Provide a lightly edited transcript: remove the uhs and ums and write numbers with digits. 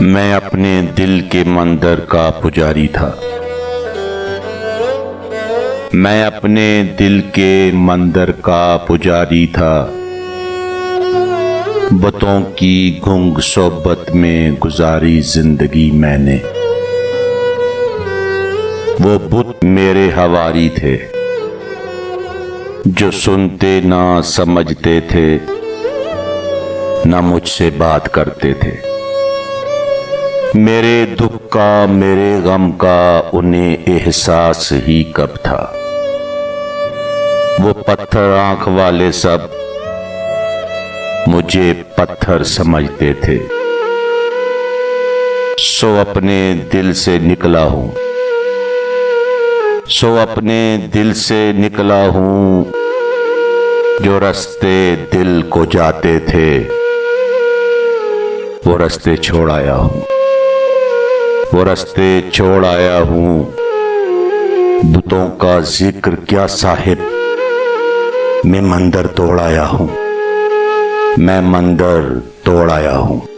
मैं अपने दिल के मंदिर का पुजारी था। मैं अपने दिल के मंदिर का पुजारी था। बुतों की गुंग सोबत में गुजारी जिंदगी मैंने। वो बुत मेरे हवारी थे, जो सुनते ना समझते थे, ना मुझसे बात करते थे। मेरे दुख का, मेरे गम का उन्हें एहसास ही कब था। वो पत्थर आंख वाले सब मुझे पत्थर समझते थे। सो अपने दिल से निकला हूं, सो अपने दिल से निकला हूं। जो रास्ते दिल को जाते थे, वो रास्ते छोड़ आया हूं। वो रास्ते छोड़ आया हूं। बुतों का जिक्र क्या साहिब, मैं मंदिर तोड़ आया हूं। मैं मंदिर तोड़ आया हूं।